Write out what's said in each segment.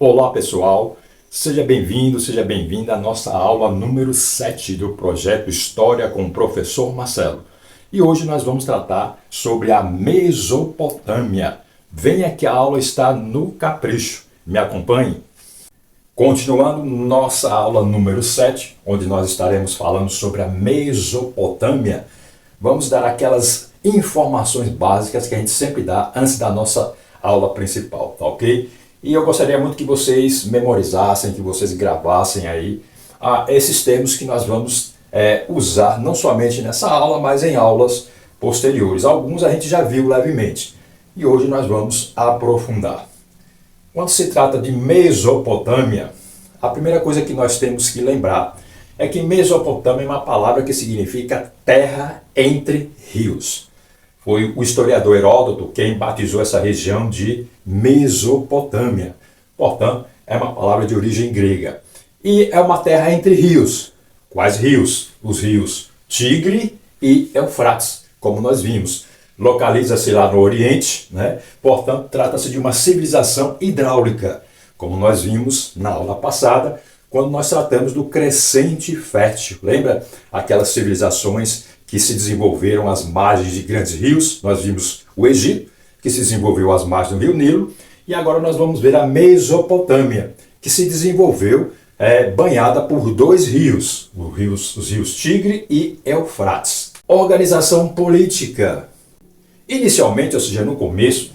Olá pessoal, seja bem-vindo, seja bem-vinda à nossa aula número 7 do projeto História com o Professor Marcelo. E hoje nós vamos tratar sobre a Mesopotâmia. Venha que a aula está no capricho, me acompanhe. Continuando nossa aula número 7, onde nós estaremos falando sobre a Mesopotâmia, vamos dar aquelas informações básicas que a gente sempre dá antes da nossa aula principal, tá ok? E eu gostaria muito que vocês memorizassem, que vocês gravassem aí esses termos que nós vamos usar não somente nessa aula, mas em aulas posteriores. Alguns a gente já viu levemente e hoje nós vamos aprofundar. Quando se trata de Mesopotâmia, a primeira coisa que nós temos que lembrar é que Mesopotâmia é uma palavra que significa terra entre rios. Foi o historiador Heródoto quem batizou essa região de Mesopotâmia. Portanto, é uma palavra de origem grega. E é uma terra entre rios. Quais rios? Os rios Tigre e Eufrates, como nós vimos. Localiza-se lá no Oriente, né? Portanto, trata-se de uma civilização hidráulica, como nós vimos na aula passada, quando nós tratamos do crescente fértil. Lembra aquelas civilizações que se desenvolveram às margens de grandes rios? Nós vimos o Egito, que se desenvolveu às margens do rio Nilo, e agora nós vamos ver a Mesopotâmia, que se desenvolveu banhada por dois rios, os rios Tigre e Eufrates. Organização política. Inicialmente, ou seja, no começo,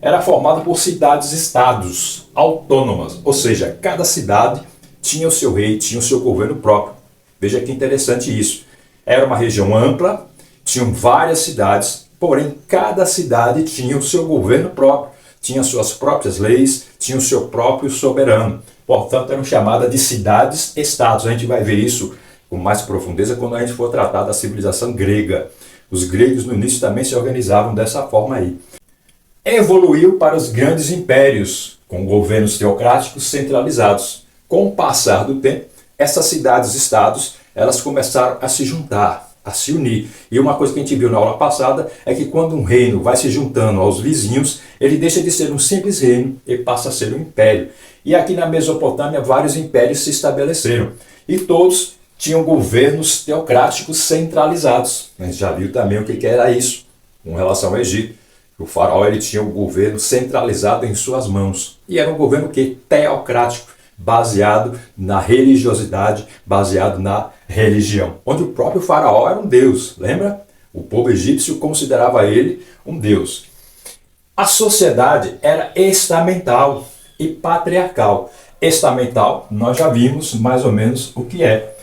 era formada por cidades-estados autônomas, ou seja, cada cidade tinha o seu rei, tinha o seu governo próprio. Veja que interessante isso. Era uma região ampla, tinham várias cidades, porém cada cidade tinha o seu governo próprio, tinha suas próprias leis, tinha o seu próprio soberano. Portanto, eram chamadas de cidades-estados. A gente vai ver isso com mais profundeza quando a gente for tratar da civilização grega. Os gregos no início também se organizavam dessa forma aí. Evoluiu para os grandes impérios, com governos teocráticos centralizados. Com o passar do tempo, essas cidades-estados elas começaram a se juntar, a se unir. E uma coisa que a gente viu na aula passada é que quando um reino vai se juntando aos vizinhos, ele deixa de ser um simples reino e passa a ser um império. E aqui na Mesopotâmia, vários impérios se estabeleceram. E todos tinham governos teocráticos centralizados. A gente já viu também o que era isso com relação ao Egito. O faraó ele tinha o governo centralizado em suas mãos. E era um governo teocrático, baseado na religiosidade, baseado na religião. Onde o próprio faraó era um deus, lembra? O povo egípcio considerava ele um deus. A sociedade era estamental e patriarcal. Estamental, nós já vimos mais ou menos o que é.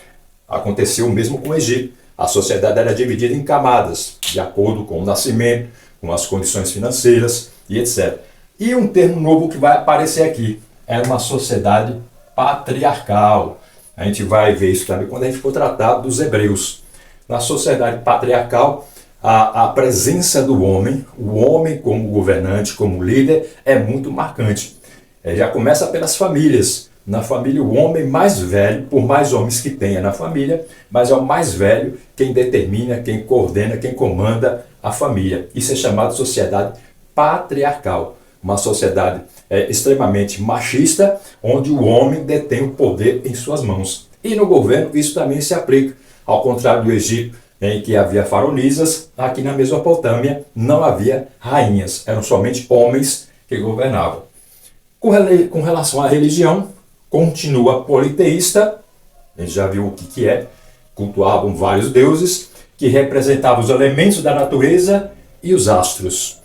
Aconteceu o mesmo com o Egito. A sociedade era dividida em camadas, de acordo com o nascimento, com as condições financeiras e etc. E um termo novo que vai aparecer aqui, era uma sociedade patriarcal. A gente vai ver isso também quando a gente for tratar dos hebreus. Na sociedade patriarcal, a presença do homem, o homem como governante, como líder, é muito marcante. Já começa pelas famílias. Na família, o homem mais velho, por mais homens que tenha na família, mas é o mais velho quem determina, quem coordena, quem comanda a família. Isso é chamado de sociedade patriarcal. Uma sociedade extremamente machista, onde o homem detém o poder em suas mãos. E no governo isso também se aplica. Ao contrário do Egito, em que havia faraonisas, aqui na Mesopotâmia não havia rainhas, eram somente homens que governavam. Com relação à religião, continua politeísta, a gente já viu o que é, cultuavam vários deuses, que representavam os elementos da natureza e os astros.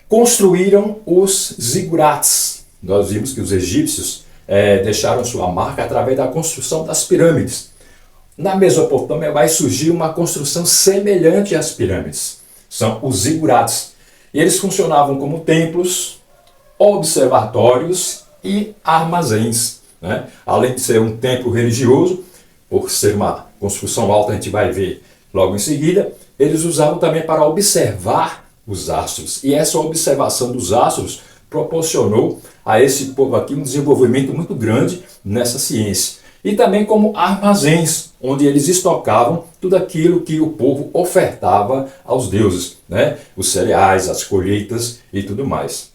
Construíram os zigurates. Nós vimos que os egípcios deixaram sua marca através da construção das pirâmides. Na Mesopotâmia vai surgir uma construção semelhante às pirâmides. São os zigurates. E eles funcionavam como templos, observatórios e armazéns, né? Além de ser um templo religioso, por ser uma construção alta, a gente vai ver logo em seguida, eles usavam também para observar os astros. E essa observação dos astros proporcionou a esse povo aqui um desenvolvimento muito grande nessa ciência. E também como armazéns, onde eles estocavam tudo aquilo que o povo ofertava aos deuses, né? Os cereais, as colheitas e tudo mais.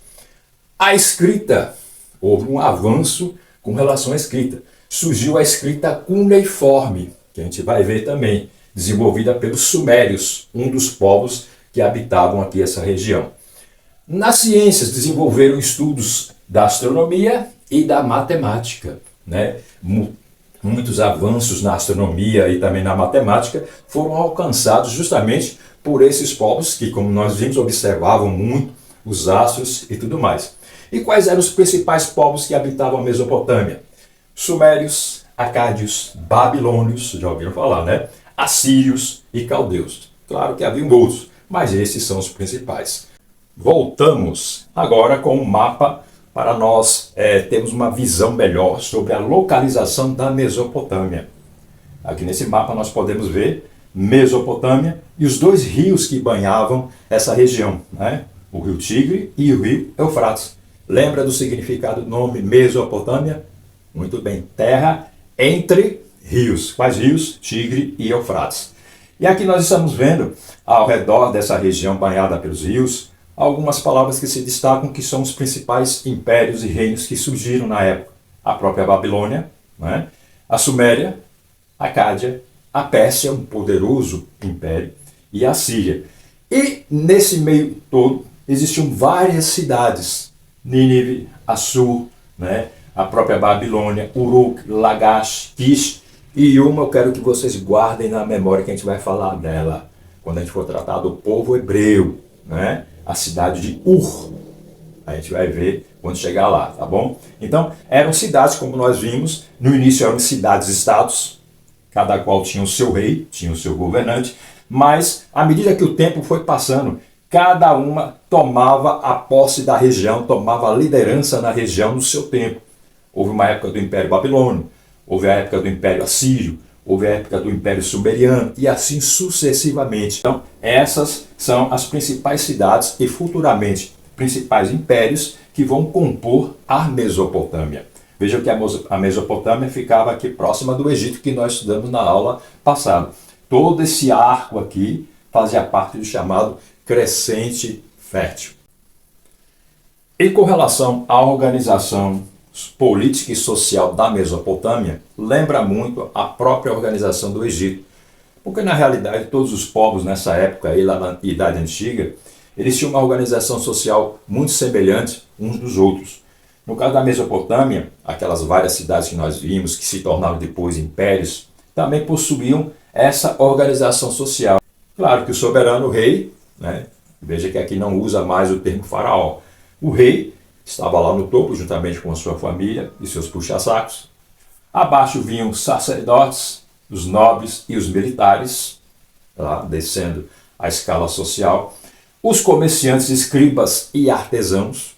A escrita houve um avanço com relação à escrita. Surgiu a escrita cuneiforme, que a gente vai ver também, desenvolvida pelos sumérios, um dos povos que habitavam aqui essa região. Nas ciências, desenvolveram estudos da astronomia e da matemática, né? Muitos avanços na astronomia e também na matemática foram alcançados justamente por esses povos que, como nós vimos, observavam muito os astros e tudo mais. E quais eram os principais povos que habitavam a Mesopotâmia? Sumérios, acádios, babilônios, já ouviram falar, né? Assírios e caldeus. Claro que haviam outros, mas esses são os principais. Voltamos agora com um mapa para nós termos uma visão melhor sobre a localização da Mesopotâmia. Aqui nesse mapa nós podemos ver Mesopotâmia e os dois rios que banhavam essa região, né? O rio Tigre e o rio Eufrates. Lembra do significado do nome Mesopotâmia? Muito bem, terra entre rios. Quais rios? Tigre e Eufrates. E aqui nós estamos vendo, ao redor dessa região banhada pelos rios, algumas palavras que se destacam que são os principais impérios e reinos que surgiram na época. A própria Babilônia, né? A Suméria, a Cádia, a Pérsia, um poderoso império, e a Síria. E nesse meio todo existiam várias cidades, Nínive, Assur, né? A própria Babilônia, Uruk, Lagash, Kish, e uma eu quero que vocês guardem na memória que a gente vai falar dela, quando a gente for tratar do povo hebreu, né? A cidade de Ur. A gente vai ver quando chegar lá, tá bom? Então, eram cidades, como nós vimos, no início eram cidades-estados, cada qual tinha o seu rei, tinha o seu governante, mas à medida que o tempo foi passando, cada uma tomava a posse da região, tomava a liderança na região no seu tempo. Houve uma época do Império Babilônio, houve a época do Império Assírio, houve a época do Império Sumeriano e assim sucessivamente. Então, essas são as principais cidades e futuramente principais impérios que vão compor a Mesopotâmia. Vejam que a Mesopotâmia ficava aqui próxima do Egito, que nós estudamos na aula passada. Todo esse arco aqui fazia parte do chamado crescente fértil. E com relação à organização política e social da Mesopotâmia, lembra muito a própria organização do Egito. Porque na realidade todos os povos nessa época, aí, lá na Idade Antiga, eles tinham uma organização social muito semelhante uns dos outros. No caso da Mesopotâmia, aquelas várias cidades que nós vimos, que se tornaram depois impérios, também possuíam essa organização social. Claro que o soberano, o rei, né? Veja que aqui não usa mais o termo faraó. O rei estava lá no topo, juntamente com a sua família e seus puxa-sacos. Abaixo vinham os sacerdotes, os nobres e os militares, lá, descendo a escala social. Os comerciantes, escribas e artesãos.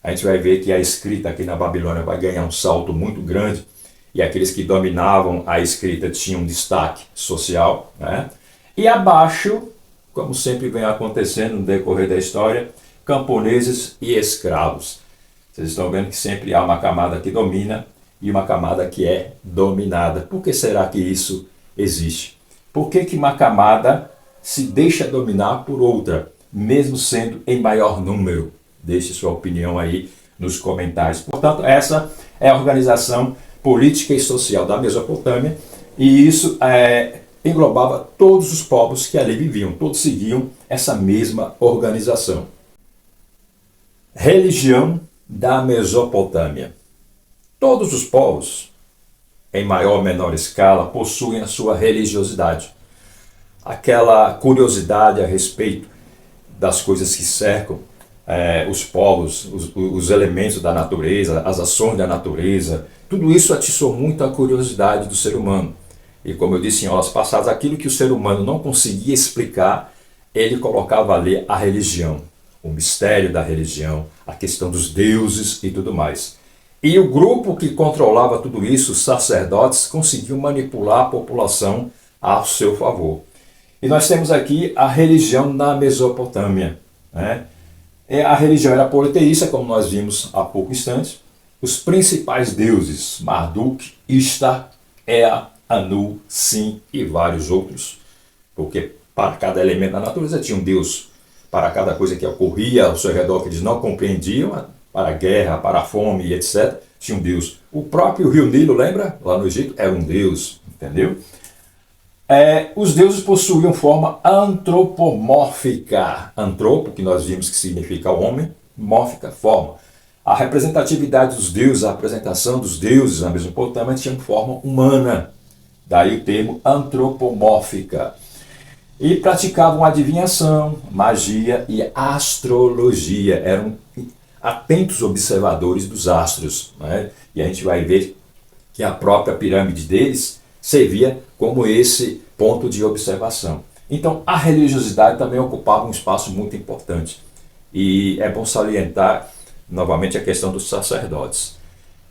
A gente vai ver que a escrita aqui na Babilônia vai ganhar um salto muito grande. E aqueles que dominavam a escrita tinham um destaque social, né? E abaixo, como sempre vem acontecendo no decorrer da história, camponeses e escravos. Vocês estão vendo que sempre há uma camada que domina e uma camada que é dominada. Por que será que isso existe? Por que uma camada se deixa dominar por outra, mesmo sendo em maior número? Deixe sua opinião aí nos comentários. Portanto, essa é a organização política e social da Mesopotâmia, e isso englobava todos os povos que ali viviam, todos seguiam essa mesma organização. Religião da Mesopotâmia. Todos os povos, em maior ou menor escala, possuem a sua religiosidade. Aquela curiosidade a respeito das coisas que cercam os povos, os elementos da natureza, as ações da natureza, tudo isso atiçou muito a curiosidade do ser humano. E como eu disse em aulas passadas, aquilo que o ser humano não conseguia explicar, ele colocava ali a religião, o mistério da religião, a questão dos deuses e tudo mais. E o grupo que controlava tudo isso, os sacerdotes, conseguiu manipular a população a seu favor. E nós temos aqui a religião na Mesopotâmia, né? A religião era politeísta, como nós vimos há pouco instante. Os principais deuses, Marduk, Ishtar, Ea, Anu, Sin e vários outros, porque para cada elemento da natureza tinha um deus, para cada coisa que ocorria ao seu redor que eles não compreendiam, para a guerra, para a fome e etc., tinha um deus. O próprio rio Nilo, lembra? Lá no Egito, era um deus, entendeu? Os deuses possuíam forma antropomórfica. Antropo, que nós vimos que significa homem, mórfica, forma. A representatividade dos deuses, a apresentação dos deuses na Mesopotâmia tinha forma humana. Daí o termo antropomórfica. E praticavam adivinhação, magia e astrologia. Eram atentos observadores dos astros. Né? E a gente vai ver que a própria pirâmide deles servia como esse ponto de observação. Então, a religiosidade também ocupava um espaço muito importante. E é bom salientar novamente a questão dos sacerdotes.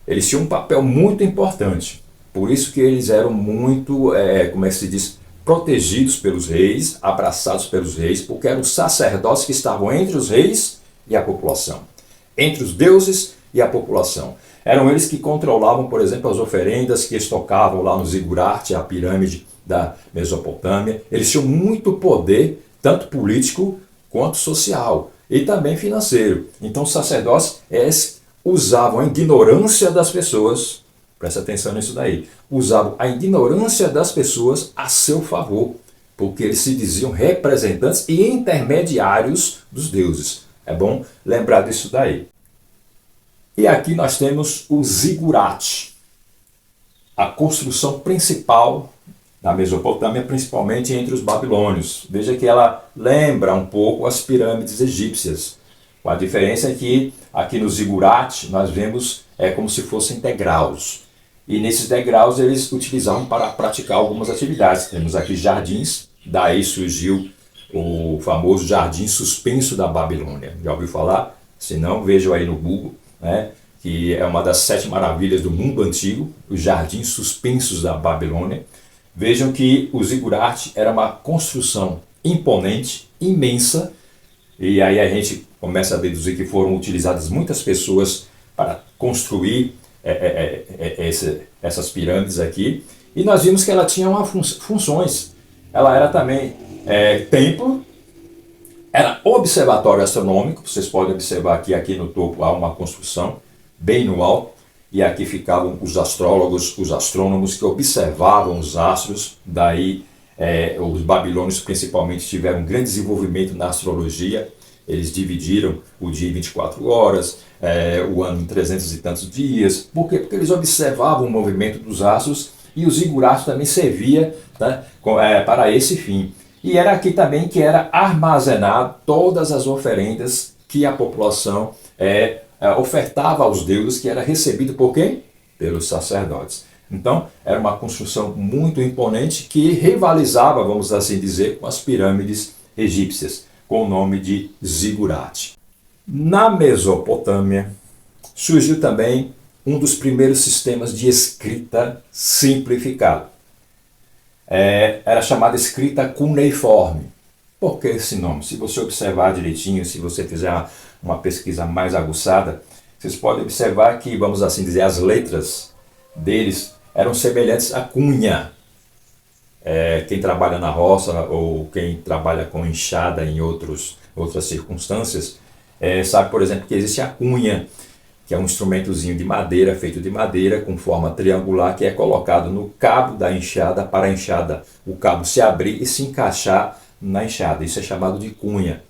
Eles tinham um papel muito importante. Por isso que eles eram muito, como é que se diz, protegidos pelos reis, abraçados pelos reis, porque eram sacerdotes que estavam entre os reis e a população, entre os deuses e a população. Eram eles que controlavam, por exemplo, as oferendas que estocavam lá no zigurate, a pirâmide da Mesopotâmia. Eles tinham muito poder, tanto político quanto social, e também financeiro. Então os sacerdotes usavam a ignorância das pessoas, presta atenção nisso daí, usavam a ignorância das pessoas a seu favor, porque eles se diziam representantes e intermediários dos deuses. É bom lembrar disso daí. E aqui nós temos o zigurate, a construção principal da Mesopotâmia, principalmente entre os babilônios. Veja que ela lembra um pouco as pirâmides egípcias. A diferença é que aqui no zigurate nós vemos como se fossem degraus. E nesses degraus eles utilizavam para praticar algumas atividades. Temos aqui jardins, daí surgiu o famoso jardim suspenso da Babilônia. Já ouviu falar? Se não, vejam aí no Google, né? Que é uma das 7 maravilhas do mundo antigo, os jardins suspensos da Babilônia. Vejam que o zigurate era uma construção imponente, imensa, e aí a gente começa a deduzir que foram utilizadas muitas pessoas para construir essas pirâmides aqui. E nós vimos que ela tinha funções. Ela era também templo, era observatório astronômico. Vocês podem observar que aqui no topo há uma construção, bem no alto, e aqui ficavam os astrólogos, os astrônomos que observavam os astros. Daí os babilônios principalmente tiveram um grande desenvolvimento na astrologia. Eles dividiram o dia em 24 horas, o ano em 300 e tantos dias. Por quê? Porque eles observavam o movimento dos astros, e o zigurate também servia, tá, para esse fim. E era aqui também que era armazenado todas as oferendas que a população ofertava aos deuses, que era recebido por quem? Pelos sacerdotes. Então, era uma construção muito imponente que rivalizava, vamos assim dizer, com as pirâmides egípcias, com o nome de zigurate. Na Mesopotâmia, surgiu também um dos primeiros sistemas de escrita simplificado. Era chamada escrita cuneiforme. Por que esse nome? Se você observar direitinho, se você fizer uma pesquisa mais aguçada, vocês podem observar que, vamos assim dizer, as letras deles eram semelhantes à cunha. Quem trabalha na roça ou quem trabalha com enxada em outras circunstâncias, sabe, por exemplo, que existe a cunha, que é um instrumentozinho de madeira, feito de madeira, com forma triangular, que é colocado no cabo da enxada para a enxada, o cabo se abrir e se encaixar na enxada. Isso é chamado de cunha.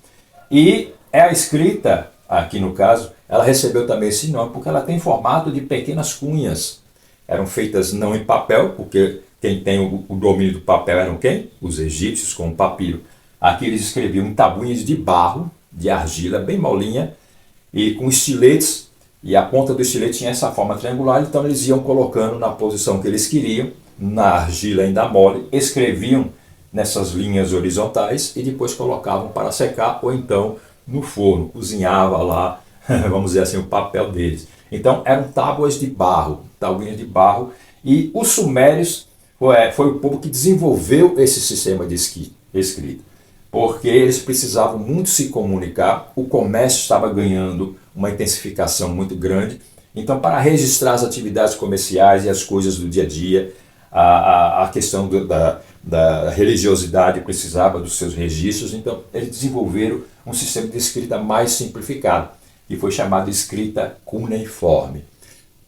E a escrita, aqui no caso, ela recebeu também esse nome porque ela tem formato de pequenas cunhas. Eram feitas não em papel, porque quem tem o domínio do papel eram quem? Os egípcios, com o papiro. Aqui eles escreviam em tabuinhas de barro, de argila, bem molinha, e com estiletes, e a ponta do estilete tinha essa forma triangular, então eles iam colocando na posição que eles queriam, na argila ainda mole, escreviam nessas linhas horizontais e depois colocavam para secar, ou então no forno, cozinhava lá, vamos dizer assim, o papel deles. Então eram tábuas de barro, tabuinhas de barro, e os sumérios foi o povo que desenvolveu esse sistema de escrita, porque eles precisavam muito se comunicar, o comércio estava ganhando uma intensificação muito grande, então para registrar as atividades comerciais e as coisas do dia a dia, a questão da religiosidade precisava dos seus registros, então eles desenvolveram um sistema de escrita mais simplificado. que foi chamada de escrita cuneiforme.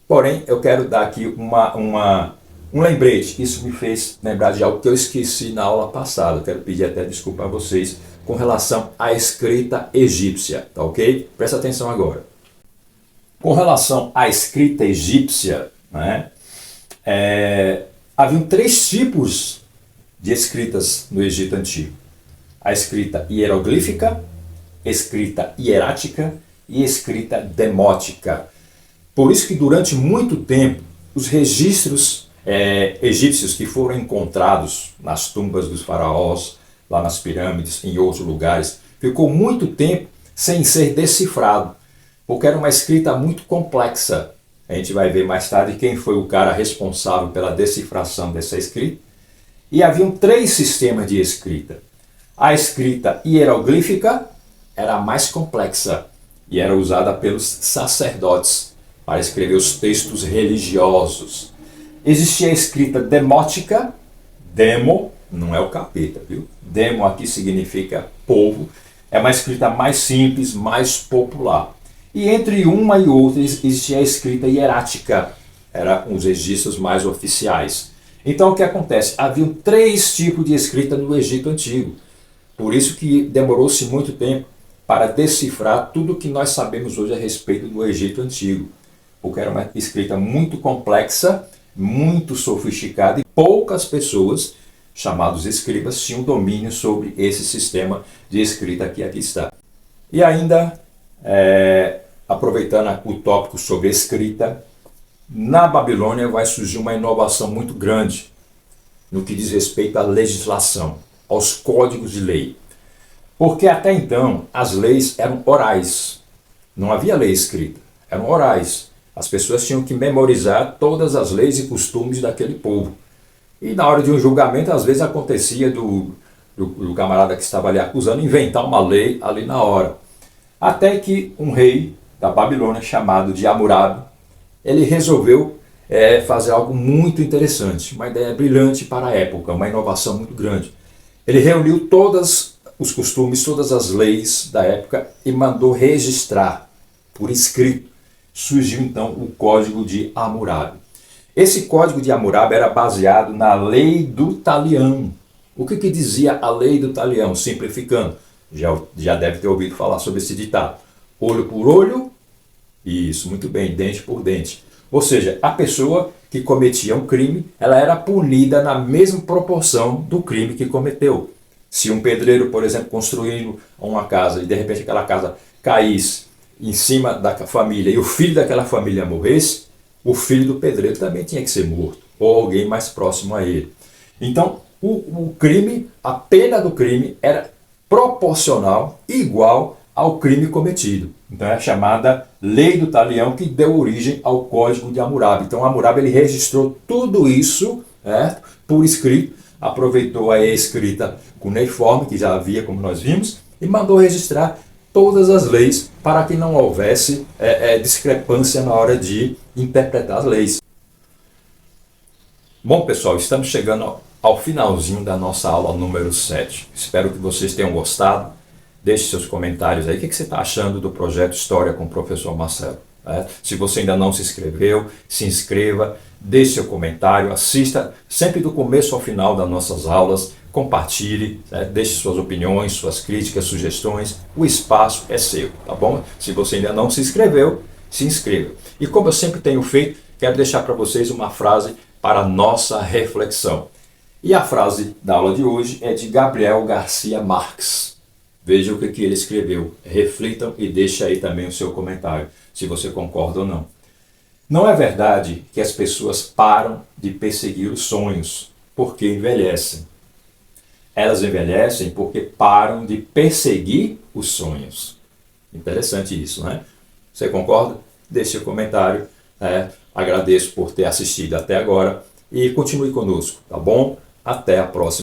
Porém, eu quero dar aqui um lembrete. Isso me fez lembrar de algo que eu esqueci na aula passada. Eu quero pedir até desculpa a vocês com relação à escrita egípcia, tá ok? Presta atenção agora. Com relação à escrita egípcia, né, haviam 3 tipos de escritas no Egito Antigo. A escrita hieroglífica, escrita hierática e escrita demótica. Por isso que durante muito tempo os registros egípcios que foram encontrados nas tumbas dos faraós, lá nas pirâmides, em outros lugares, ficou muito tempo sem ser decifrado, porque era uma escrita muito complexa. A gente vai ver mais tarde quem foi o cara responsável pela decifração dessa escrita. E haviam 3 sistemas de escrita. A escrita hieroglífica era a mais complexa e era usada pelos sacerdotes para escrever os textos religiosos. Existia a escrita demótica, demo, não é o capeta, viu? Demo aqui significa povo, é uma escrita mais simples, mais popular. E entre uma e outra existia a escrita hierática, eram os registros mais oficiais. Então o que acontece? Havia 3 tipos de escrita no Egito Antigo. Por isso que demorou-se muito tempo para decifrar tudo o que nós sabemos hoje a respeito do Egito Antigo. Porque era uma escrita muito complexa, muito sofisticada e poucas pessoas, chamados escribas, tinham domínio sobre esse sistema de escrita que aqui está. E ainda, aproveitando o tópico sobre escrita, na Babilônia vai surgir uma inovação muito grande no que diz respeito à legislação, aos códigos de lei. Porque até então as leis eram orais, não havia lei escrita, eram orais. As pessoas tinham que memorizar todas as leis e costumes daquele povo. E na hora de um julgamento, às vezes acontecia do camarada que estava ali acusando inventar uma lei ali na hora. Até que um rei da Babilônia, chamado de Hammurabi, ele resolveu fazer algo muito interessante, uma ideia brilhante para a época, uma inovação muito grande. Ele reuniu todos os costumes, todas as leis da época e mandou registrar por escrito. Surgiu então o Código de Hammurabi. Esse Código de Hammurabi era baseado na Lei do Talião. O que dizia a Lei do Talião? Simplificando, já deve ter ouvido falar sobre esse ditado. Olho por olho, isso, muito bem, dente por dente. Ou seja, a pessoa que cometia um crime, ela era punida na mesma proporção do crime que cometeu. Se um pedreiro, por exemplo, construindo uma casa e de repente aquela casa caísse em cima da família e o filho daquela família morresse, o filho do pedreiro também tinha que ser morto, ou alguém mais próximo a ele. Então, o crime, a pena do crime era proporcional, igual ao crime cometido. Então é a chamada Lei do Talião que deu origem ao Código de Hammurabi. Então Hammurabi ele registrou tudo isso por escrito, aproveitou a escrita cuneiforme, que já havia, como nós vimos, e mandou registrar todas as leis para que não houvesse discrepância na hora de interpretar as leis. Bom, pessoal, estamos chegando ao finalzinho da nossa aula número 7. Espero que vocês tenham gostado. Deixe seus comentários aí. O que você está achando do projeto História com o Professor Marcelo? Se você ainda não se inscreveu, se inscreva, deixe seu comentário, assista sempre do começo ao final das nossas aulas, compartilhe, deixe suas opiniões, suas críticas, sugestões. O espaço é seu, tá bom? Se você ainda não se inscreveu, se inscreva. E como eu sempre tenho feito, quero deixar para vocês uma frase para a nossa reflexão. E a frase da aula de hoje é de Gabriel Garcia Marques. Veja o que ele escreveu. Reflitam e deixe aí também o seu comentário, se você concorda ou não. Não é verdade que as pessoas param de perseguir os sonhos porque envelhecem. Elas envelhecem porque param de perseguir os sonhos. Interessante isso, né? Você concorda? Deixe seu comentário. Agradeço por ter assistido até agora e continue conosco, tá bom? Até a próxima.